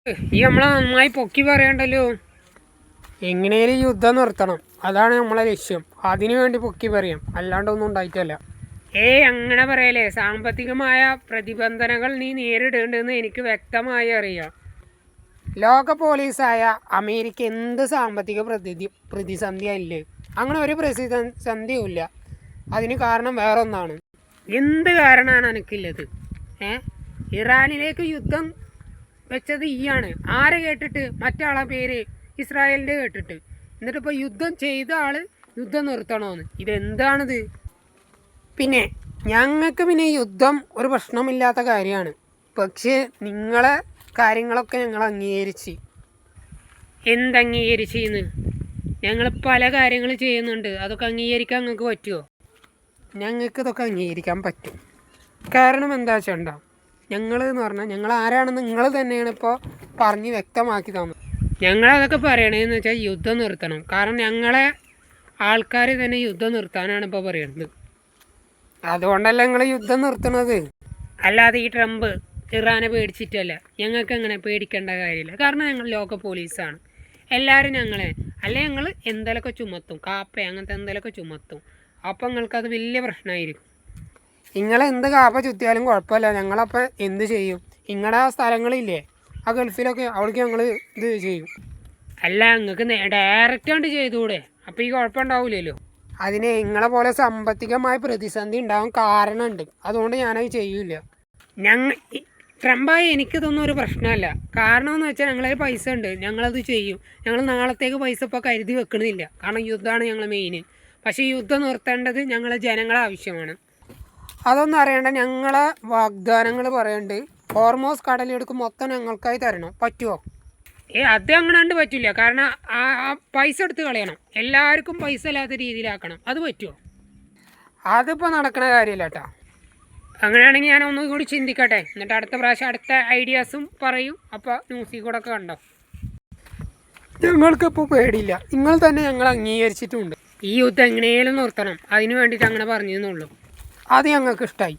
ഈ നമ്മളെ നന്നായി പൊക്കി പറയണ്ടല്ലോ. എങ്ങനെയും യുദ്ധം നിർത്തണം, അതാണ് നമ്മളെ ലക്ഷ്യം. അതിനു വേണ്ടി പൊക്കി പറയാം, അല്ലാണ്ടൊന്നും ഉണ്ടായിട്ടല്ല. അങ്ങനെ പറയലേ. സാമ്പത്തികമായ പ്രതിബന്ധനങ്ങൾ നീ നേരിടേണ്ടതെന്ന് എനിക്ക് വ്യക്തമായി അറിയാം. ലോക പോലീസായ അമേരിക്ക എന്ത് സാമ്പത്തിക പ്രതിസന്ധിയല്ലേ? അങ്ങനെ ഒരു പ്രതിസന്ധിയും ഇല്ല. അതിന് കാരണം വേറൊന്നാണ്. എന്ത് കാരണമാണ് എനിക്കുള്ളത്? ഇറാനിലേക്ക് യുദ്ധം വെച്ചത് ഈയാണ്. ആരെ കേട്ടിട്ട്? മറ്റാളെ പേര് ഇസ്രായേലിൻ്റെ കേട്ടിട്ട്. എന്നിട്ടിപ്പോൾ യുദ്ധം ചെയ്ത ആൾ യുദ്ധം നിർത്തണമെന്ന്. ഇതെന്താണിത്? പിന്നെ ഞങ്ങൾക്ക് യുദ്ധം ഒരു പ്രശ്നമില്ലാത്ത കാര്യമാണ്. പക്ഷേ നിങ്ങളെ കാര്യങ്ങളൊക്കെ ഞങ്ങൾ അംഗീകരിച്ച്. എന്തംഗീകരിച്ചെന്ന്? ഞങ്ങൾ പല കാര്യങ്ങൾ ചെയ്യുന്നുണ്ട്. അതൊക്കെ അംഗീകരിക്കാൻ നിങ്ങൾക്ക് പറ്റുമോ? ഞങ്ങൾക്ക് ഇതൊക്കെ അംഗീകരിക്കാൻ പറ്റും. കാരണം എന്താ വെച്ചാൽ ഞങ്ങളെന്ന് പറഞ്ഞാൽ ഞങ്ങൾ ആരാണെന്ന് നിങ്ങൾ തന്നെയാണ് ഇപ്പോൾ പറഞ്ഞ് വ്യക്തമാക്കി തന്നത്. ഞങ്ങളതൊക്കെ പറയണതെന്ന് വെച്ചാൽ യുദ്ധം നിർത്തണം. കാരണം ഞങ്ങളെ ആൾക്കാർ തന്നെ യുദ്ധം നിർത്താനാണ് ഇപ്പോൾ പറയുന്നത്. അതുകൊണ്ടല്ല ഞങ്ങൾ യുദ്ധം നിർത്തുന്നത്. അല്ലാതെ ഈ ട്രംപ് ഇറാനെ പേടിച്ചിട്ടല്ല. ഞങ്ങൾക്ക് അങ്ങനെ പേടിക്കേണ്ട കാര്യമില്ല. കാരണം ഞങ്ങൾ ലോക പോലീസാണ്. എല്ലാവരും ഞങ്ങളെ ഞങ്ങൾ എന്തെങ്കിലുമൊക്കെ ചുമത്തും, കാപ്പ അങ്ങനത്തെ എന്തെങ്കിലുമൊക്കെ ചുമത്തും. അപ്പം നിങ്ങൾക്കത് വലിയ പ്രശ്നമായിരിക്കും. നിങ്ങളെന്ത് കാപ്പ ചുറ്റിയാലും കുഴപ്പമില്ല. ഞങ്ങളപ്പോൾ എന്ത് ചെയ്യും? നിങ്ങളുടെ ആ സ്ഥലങ്ങളില്ലേ, ആ ഗൾഫിലൊക്കെ അവിടേക്ക് ഞങ്ങൾ ഇത് ചെയ്യും. നിങ്ങൾക്ക് ഡയറക്റ്റ് കൊണ്ട് ചെയ്തുകൂടെ? അപ്പോൾ ഈ കുഴപ്പമുണ്ടാവില്ലല്ലോ. അതിന് നിങ്ങളെ പോലെ സാമ്പത്തികമായ പ്രതിസന്ധി ഉണ്ടാകാൻ കാരണമുണ്ട്. അതുകൊണ്ട് ഞാനത് ചെയ്യില്ല. ട്രംപായി എനിക്കിതൊന്നും ഒരു പ്രശ്നമല്ല. കാരണം എന്ന് വെച്ചാൽ ഞങ്ങളെ പൈസ ഉണ്ട്, ഞങ്ങളത് ചെയ്യും. ഞങ്ങൾ നാളത്തേക്ക് പൈസ ഇപ്പോൾ കരുതി വെക്കണമെന്നില്ല. കാരണം യുദ്ധമാണ് ഞങ്ങൾ മെയിൻ. പക്ഷേ യുദ്ധം നിർത്തേണ്ടത് ഞങ്ങളെ ജനങ്ങളെ ആവശ്യമാണ്. അതൊന്നും അറിയേണ്ട. ഞങ്ങളെ വാഗ്ദാനങ്ങൾ പറയേണ്ടത് ഹോർമോസ് കടലെടുക്ക് മൊത്തം ഞങ്ങൾക്കായി തരണം. പറ്റുമോ? അത് അങ്ങനെ പറ്റില്ല. കാരണം ആ പൈസ എടുത്ത് കളയണം. എല്ലാവർക്കും പൈസ ഇല്ലാത്ത രീതിയിലാക്കണം. അത് പറ്റുമോ? അതിപ്പോൾ നടക്കുന്ന കാര്യമില്ല കേട്ടോ. അങ്ങനെയാണെങ്കിൽ ഞാൻ ഒന്നും കൂടി ചിന്തിക്കട്ടെ. എന്നിട്ട് അടുത്ത പ്രാവശ്യം അടുത്ത ഐഡിയാസും പറയും. അപ്പോൾ ന്യൂസിൽ കൂടെ ഒക്കെ കണ്ടോ. ഞങ്ങൾക്കിപ്പോൾ പേടിയില്ല. നിങ്ങൾ തന്നെ ഞങ്ങൾ അംഗീകരിച്ചിട്ടുമുണ്ട്. ഈ യുദ്ധം എങ്ങനെയും നിർത്തണം. അതിന് വേണ്ടിയിട്ട് അങ്ങനെ പറഞ്ഞതെന്നുള്ളൂ. അത് ഞങ്ങൾക്ക് ഇഷ്ടമായി.